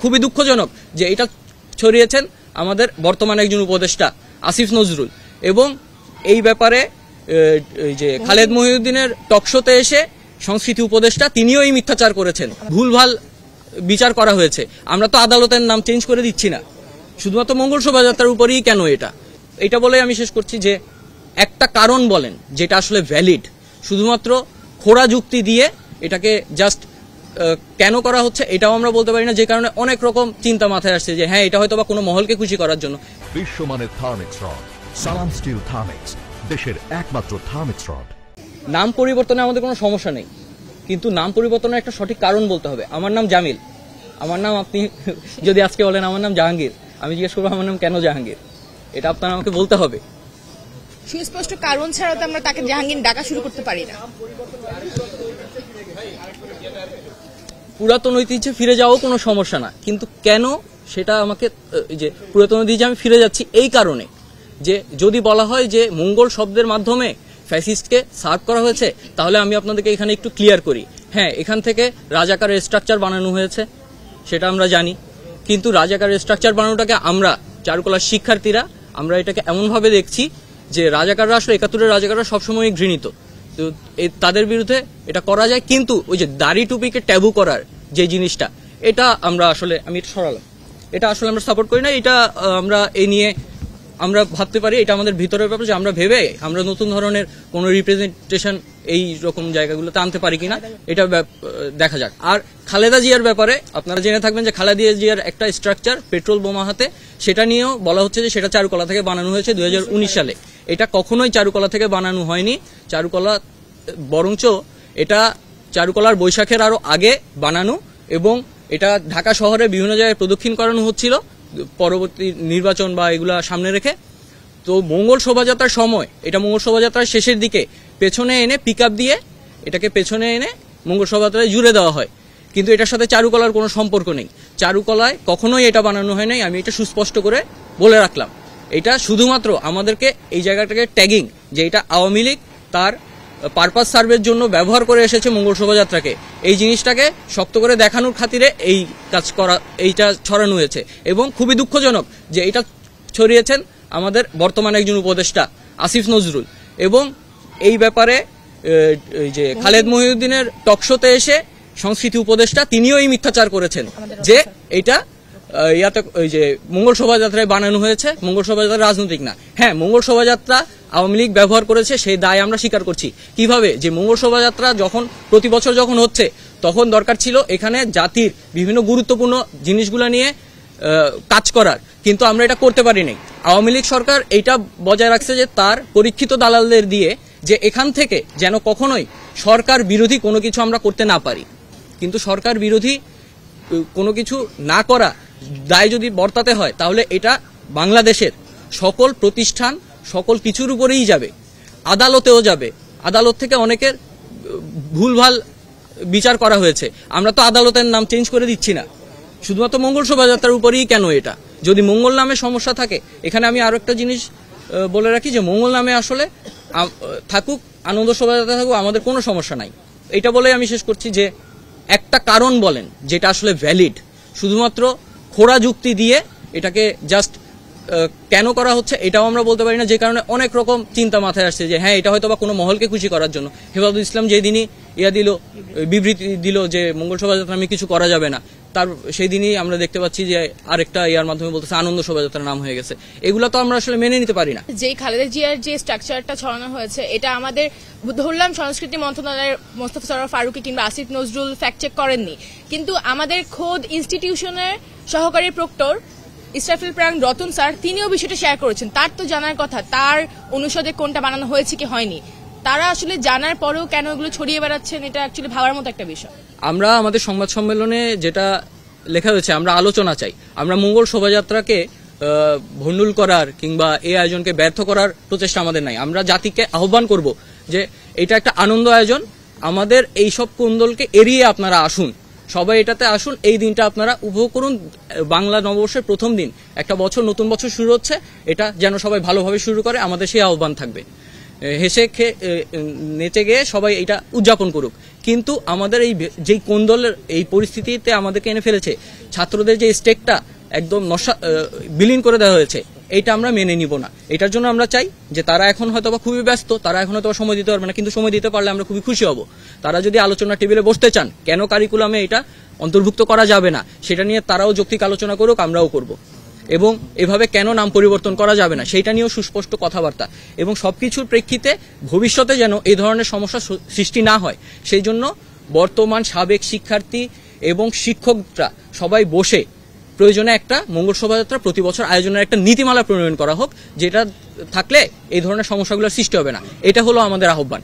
খুবই দুঃখজনক যে এটা ছড়িয়েছেন আমাদের বর্তমান একজন উপদেষ্টা আসিফ নজরুল, এবং এই ব্যাপারে যে খালেদ মহিউদ্দিনের টকশোতে এসে সংস্কৃতি উপদেষ্টা তিনিও এই মিথ্যাচার করেছেন, ভুলভাল বিচার করা হয়েছে। আমরা তো আদালতের নাম চেঞ্জ করে দিচ্ছি না, শুধুমাত্র মঙ্গল শোভাযাত্রার উপরেই কেন এটা বলে আমি শেষ করছি যে একটা কারণ বলেন যেটা আসলে ভ্যালিড, শুধুমাত্র খোড়া যুক্তি দিয়ে এটাকে জাস্ট কেন করা হচ্ছে এটাও আমরা বলতে পারি না, যে কারণে অনেক রকম চিন্তা মাথায় আসছে যে হ্যাঁ এটা হয়তো বা কোনো মহলকে খুশি করার জন্য। বিশ্বমানের থার্মিক্স রড, সালাম স্টিল থার্মিক্স, দেশের একমাত্র থার্মিক্স রড। নাম পরিবর্তনে আমাদের কোনো সমস্যা নেই, কিন্তু নাম পরিবর্তনের একটা সঠিক কারণ বলতে হবে। আমার নাম জামিল, আমার নাম আপনি যদি আজকে বলেন আমার নাম জাহাঙ্গীর, আমি জিজ্ঞেস করবো আমার নাম কেন জাহাঙ্গীর, এটা আপনারা আমাকে বলতে হবে। সুস্পষ্ট কারণ ছাড়া তো আমরা তাকে জাহাঙ্গীর ডাকা শুরু করতে পারি না। পুরাতন ঐতিহ্যে ফিরে যাওয়াও কোনো সমস্যা না, কিন্তু কেন সেটা আমাকে যে পুরাতন ঐতিহ্যে আমি ফিরে যাচ্ছি এই কারণে যে যদি বলা হয় যে মঙ্গল শব্দের মাধ্যমে ফ্যাসিস্টকে সার্ভ করা হয়েছে, তাহলে আমি আপনাদেরকে এখানে একটু ক্লিয়ার করি। হ্যাঁ, এখান থেকে রাজাকারের স্ট্রাকচার বানানো হয়েছে, সেটা আমরা জানি, কিন্তু রাজাকারের স্ট্রাকচার বানানোটাকে আমরা চারুকলার শিক্ষার্থীরা আমরা এটাকে এমনভাবে দেখছি যে রাজাকাররা আসলে 71-এর রাজাকাররা সবসময় ঘৃণিত, তো তাদের বিরুদ্ধে এটা করা যায়, কিন্তু ওই যে দাড়ি টুপিকে ট্যাবু করার যে জিনিসটা, এটা আমরা আসলে আমি এটা সরালাম, এটা আসলে আমরা সাপোর্ট করি না। এটা আমরা এই নিয়ে আমরা ভাবতে পারি, এটা আমাদের ভিতরের ব্যাপার যে আমরা ভেবে আমরা নতুন ধরনের কোনো রিপ্রেজেন্টেশন এই রকম জায়গাগুলোতে আনতে পারি কিনা এটা দেখা যাক। আর খালেদা জিয়ার ব্যাপারে আপনারা জেনে থাকবেন যে খালেদা জিয়ার একটা স্ট্রাকচার পেট্রোল বোমা হাতে, সেটা নিয়েও বলা হচ্ছে যে সেটা চারুকলা থেকে বানানো হয়েছে 2019 সালে। এটা কখনোই চারুকলা থেকে বানানো হয়নি, চারুকলা বরঞ্চ এটা চারুকলার বৈশাখের আরো আগে বানানো, এবং এটা ঢাকা শহরে বিভিন্ন জায়গায় প্রদক্ষিণ করানো হচ্ছিল পরবর্তী নির্বাচন বা এগুলা সামনে রেখে। তো মঙ্গল শোভাযাত্রার সময়, এটা মঙ্গল শোভাযাত্রার শেষের দিকে পেছনে এনে পিকআপ দিয়ে এটাকে পেছনে এনে মঙ্গল শোভাযাত্রায় জুড়ে দেওয়া হয়, কিন্তু এটার সাথে চারুকলার কোনো সম্পর্ক নেই। চারুকলায় কখনোই এটা বানানো হয় নাই, আমি এটা সুস্পষ্ট করে বলে রাখলাম। এটা শুধুমাত্র আমাদেরকে এই জায়গাটাকে ট্যাগিং যে এটা আওয়ামী লীগ তার পারপাস সার্ভের জন্য ব্যবহার করে এসেছে মঙ্গল শোভাযাত্রাকে, এই জিনিসটাকে শক্ত করে দেখানোর খাতিরে এই কাজ করা, এইটা ছড়ানো হয়েছে, এবং খুবই দুঃখজনক যে এটা ছড়িয়েছেন আমাদের বর্তমান একজন উপদেষ্টা আসিফ নজরুল, এবং এই ব্যাপারে যে খালেদ মহিউদ্দিনের টকশোতে এসে সংস্কৃতি উপদেষ্টা তিনিও এই মিথ্যাচার করেছেন যে এটা ইয়াতে ওই যে মঙ্গল শোভাযাত্রায় বানানো হয়েছে, মঙ্গল শোভাযাত্রা রাজনৈতিক না। হ্যাঁ, মঙ্গল শোভাযাত্রা আওয়ামী লীগ ব্যবহার করেছে, সেই দায় আমরা স্বীকার করছি। কিভাবে যে মঙ্গল শোভাযাত্রা যখন প্রতি বছর যখন হচ্ছে, তখন দরকার ছিল এখানে জাতির বিভিন্ন গুরুত্বপূর্ণ জিনিসগুলো নিয়ে কাজ করার, কিন্তু আমরা এটা করতে পারি নাই। আওয়ামী লীগ সরকার এইটা বজায় রাখছে যে তার পরীক্ষিত দালালদের দিয়ে যে এখান থেকে যেন কখনোই সরকার বিরোধী কোনো কিছু আমরা করতে না পারি, কিন্তু সরকার বিরোধী কোনো কিছু না করা দায় যদি বর্তাতে হয়, তাহলে এটা বাংলাদেশের সকল প্রতিষ্ঠান সকল কিছুর উপরেই যাবে, আদালতেও যাবে। আদালত থেকে অনেকের ভুলভাল বিচার করা হয়েছে, আমরা তো আদালতের নাম চেঞ্জ করে দিচ্ছি না, শুধুমাত্র মঙ্গল শোভাযাত্রার উপরেই কেন এটা। যদি মঙ্গল নামে সমস্যা থাকে, এখানে আমি আরো একটা জিনিস বলে রাখি যে মঙ্গল নামে আসলে থাকুক, আনন্দ শোভাযাত্রা থাকুক, আমাদের কোনো সমস্যা নাই। এটা বলে আমি শেষ করছি যে একটা কারণ বলেন যেটা আসলে ভ্যালিড, শুধুমাত্র খোড়া যুক্তি দিয়ে এটাকে জাস্ট কেন করা হচ্ছে এটাও আমরা বলতে পারি না, যে কারণে অনেক রকম চিন্তা মাথায় আসছে যে হ্যাঁ এটা হয়তো বা কোনো মহলকে খুশি করার জন্য। হেফাজতুল ইসলাম যেদিনই বিবৃতি দিল যে মঙ্গল শোভাযাত্রা আমি কিছু করা যাবে না, তার সেই দিনই আমরা দেখতে পাচ্ছি যে আরেকটা ইয়ার মাধ্যমে বলতেছে আনন্দ শোভাযাত্রার নাম হয়ে গেছে। এগুলো তো আমরা আসলে মেনে নিতে পারি না। যেই খালেদা জিয়ার যে স্ট্রাকচারটা ছড়ানো হয়েছে, এটা আমাদের ধরলাম সংস্কৃতি মন্ত্রণালয়ের মোস্তফা সরোয়ার ফারুকী কিংবা আসিফ নজরুল ফ্যাক্ট চেক করেননি, কিন্তু আমাদের খোদ ইনস্টিটিউশনের সহকারী প্রক্টর ইসরাফিল প্রাণ রতন স্যার তিনিও বিষয়টা শেয়ার করেছেন। তার তো জানার কথা তার অনুষদে কোনটা বানানো হয়েছে কি হয়নি, তারা আসলে জানার পরেও কেন এগুলো ছড়িয়ে বেড়াচ্ছেন, এটা অ্যাকচুয়ালি ভাবার মতো একটা বিষয়। আমরা আমাদের সংবাদ সম্মেলনে যেটা লেখা হয়েছে, আমরা আলোচনা চাই। আমরা মঙ্গল শোভাযাত্রাকে ভণ্ডুল করার কিংবা এই আয়োজনকে ব্যর্থ করার প্রচেষ্টা আমাদের নাই। আমরা জাতিকে আহ্বান করব যে এটা একটা আনন্দ আয়োজন, আমাদের এই সব কুন্দলকে এড়িয়ে আপনারা আসুন, সবাই এটাতে আসুন, এই দিনটা আপনারা উপভোগ করুন। বাংলা নববর্ষের প্রথম দিন, একটা বছর, নতুন বছর শুরু হচ্ছে, এটা যেন সবাই ভালোভাবে শুরু করে, আমাদের সেই আহ্বান থাকবে। হেসে নেচে গিয়ে সবাই এটা উদযাপন করুক। কিন্তু আমাদের এই যেই কোন্দলের এই পরিস্থিতিতে আমাদেরকে এনে ফেলেছে, ছাত্রদের যে স্টেকটা একদম বিলীন করে দেওয়া হয়েছে, এইটা আমরা মেনে নিব না। এটার জন্য আমরা চাই যে তারা এখন হয়তো বা খুবই ব্যস্ত, তারা এখন হয়তো সময় দিতে পারবে না, কিন্তু সময় দিতে পারলে আমরা খুবই খুশি হব। তারা যদি আলোচনা টেবিলে বসতে চান, কেন কারিকুলামে এটা অন্তর্ভুক্ত করা যাবে না সেটা নিয়ে তারাও যৌক্তিক আলোচনা করুক, আমরাও করব। এবং এভাবে কেন নাম পরিবর্তন করা যাবে না সেটা নিয়েও সুস্পষ্ট কথাবার্তা, এবং সবকিছুর প্রেক্ষিতে ভবিষ্যতে যেন এই ধরনের সমস্যা সৃষ্টি না হয় সেই জন্য বর্তমান সাবেক শিক্ষার্থী এবং শিক্ষকরা সবাই বসে প্রয়োজনে একটা মঙ্গল শোভাযাত্রা প্রতি বছর আয়োজনের একটা নীতিমালা প্রণয়ন করা হোক, যেটা থাকলে এই ধরনের সমস্যাগুলোর সৃষ্টি হবে না। এটা হলো আমাদের আহ্বান।